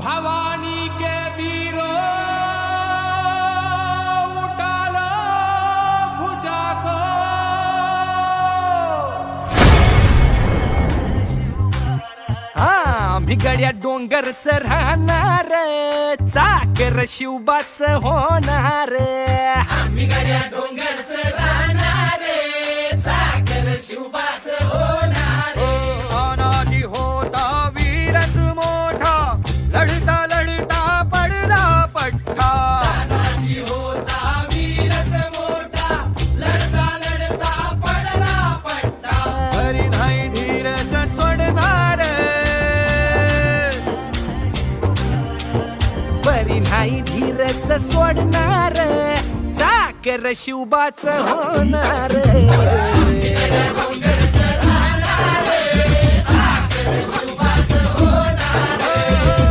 भवानी के वीरो उठालो भुजा को आम्ही गड्या डोंगरच राहणार चाकर शिवबाच होणार आम्ही गड्या डोंगरच राहणार चाकर शिवबाच होणार तानाजी होता वीरच मोठा लढता लढता पडला पठ्ठा तानाजी होता वीरच मोठा लढता लढता पडला पट्टा तरी नाही धीरच सोडणार बरी नाही धीरच सोडणार चाकर शिवबाच होणार